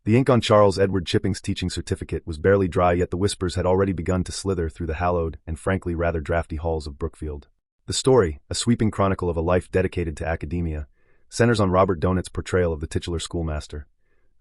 The ink on Charles Edward Chipping's teaching certificate was barely dry, yet the whispers had already begun to slither through the hallowed and frankly rather drafty halls of Brookfield. The story, a sweeping chronicle of a life dedicated to academia, centers on Robert Donat's portrayal of the titular schoolmaster,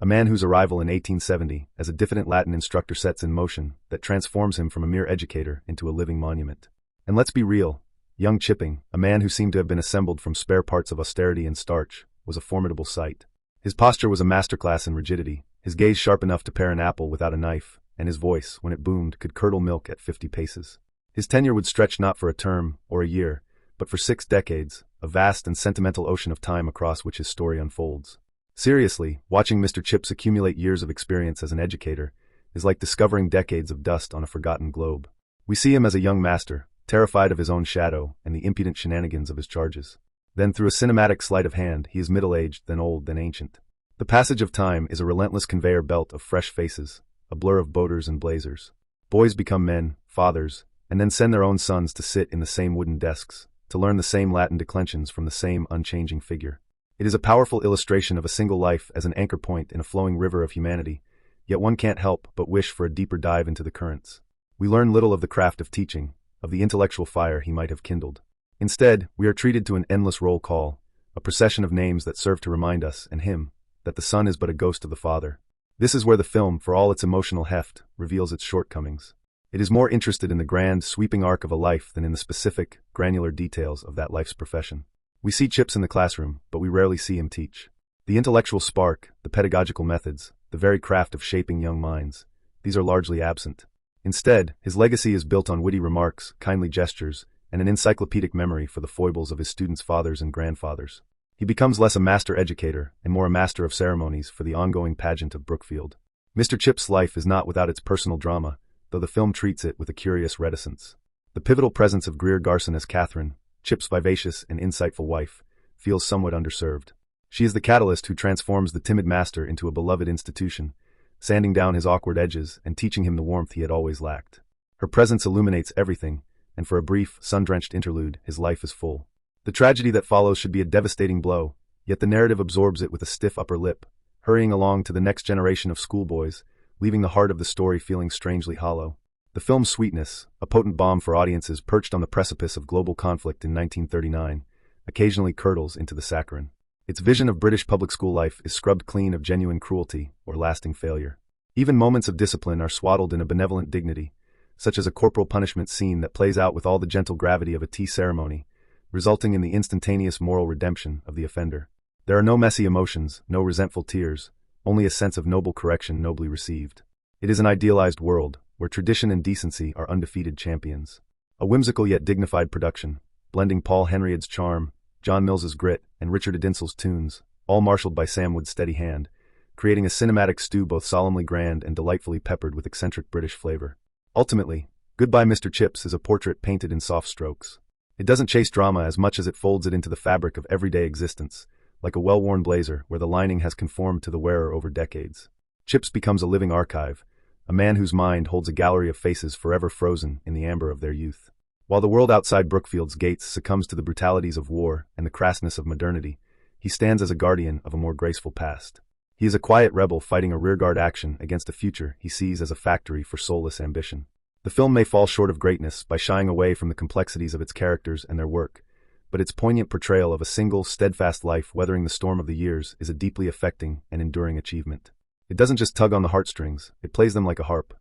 a man whose arrival in 1870 as a diffident Latin instructor sets in motion that transforms him from a mere educator into a living monument. And let's be real, young Chipping, a man who seemed to have been assembled from spare parts of austerity and starch, was a formidable sight. His posture was a masterclass in rigidity, his gaze sharp enough to pare an apple without a knife, and his voice, when it boomed, could curdle milk at 50 paces. His tenure would stretch not for a term or a year, but for 6 decades, a vast and sentimental ocean of time across which his story unfolds. Seriously, watching Mr. Chips accumulate years of experience as an educator is like discovering decades of dust on a forgotten globe. We see him as a young master, terrified of his own shadow and the impudent shenanigans of his charges. Then through a cinematic sleight of hand, he is middle-aged, then old, then ancient. The passage of time is a relentless conveyor belt of fresh faces, a blur of boaters and blazers. Boys become men, fathers, and then send their own sons to sit in the same wooden desks, to learn the same Latin declensions from the same unchanging figure. It is a powerful illustration of a single life as an anchor point in a flowing river of humanity, yet one can't help but wish for a deeper dive into the currents. We learn little of the craft of teaching, of the intellectual fire he might have kindled. Instead, we are treated to an endless roll call, a procession of names that serve to remind us, and him, that the son is but a ghost of the father. This is where the film, for all its emotional heft, reveals its shortcomings. It is more interested in the grand, sweeping arc of a life than in the specific, granular details of that life's profession. We see Chips in the classroom, but we rarely see him teach. The intellectual spark, the pedagogical methods, the very craft of shaping young minds, these are largely absent. Instead, his legacy is built on witty remarks, kindly gestures, and an encyclopedic memory for the foibles of his students' fathers and grandfathers. He becomes less a master educator and more a master of ceremonies for the ongoing pageant of Brookfield. Mr. Chips' life is not without its personal drama, though the film treats it with a curious reticence. The pivotal presence of Greer Garson as Katherine, Chips' vivacious and insightful wife, feels somewhat underserved. She is the catalyst who transforms the timid master into a beloved institution, sanding down his awkward edges and teaching him the warmth he had always lacked. Her presence illuminates everything, and for a brief, sun-drenched interlude, his life is full. The tragedy that follows should be a devastating blow, yet the narrative absorbs it with a stiff upper lip, hurrying along to the next generation of schoolboys, leaving the heart of the story feeling strangely hollow. The film's sweetness, a potent balm for audiences perched on the precipice of global conflict in 1939, occasionally curdles into the saccharine. Its vision of British public school life is scrubbed clean of genuine cruelty or lasting failure. Even moments of discipline are swaddled in a benevolent dignity, such as a corporal punishment scene that plays out with all the gentle gravity of a tea ceremony, resulting in the instantaneous moral redemption of the offender. There are no messy emotions, no resentful tears, only a sense of noble correction nobly received. It is an idealized world, where tradition and decency are undefeated champions. A whimsical yet dignified production, blending Paul Henriad's charm, John Mills's grit, and Richard Adinsell's tunes, all marshaled by Sam Wood's steady hand, creating a cinematic stew both solemnly grand and delightfully peppered with eccentric British flavor. Ultimately, Goodbye Mr. Chips is a portrait painted in soft strokes. It doesn't chase drama as much as it folds it into the fabric of everyday existence, like a well-worn blazer where the lining has conformed to the wearer over decades. Chips becomes a living archive, a man whose mind holds a gallery of faces forever frozen in the amber of their youth. While the world outside Brookfield's gates succumbs to the brutalities of war and the crassness of modernity, he stands as a guardian of a more graceful past. He is a quiet rebel fighting a rearguard action against a future he sees as a factory for soulless ambition. The film may fall short of greatness by shying away from the complexities of its characters and their work, but its poignant portrayal of a single, steadfast life weathering the storm of the years is a deeply affecting and enduring achievement. It doesn't just tug on the heartstrings, it plays them like a harp.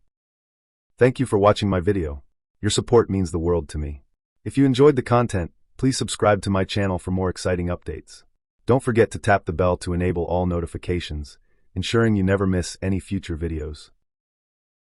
Thank you for watching my video. Your support means the world to me. If you enjoyed the content, please subscribe to my channel for more exciting updates. Don't forget to tap the bell to enable all notifications, ensuring you never miss any future videos.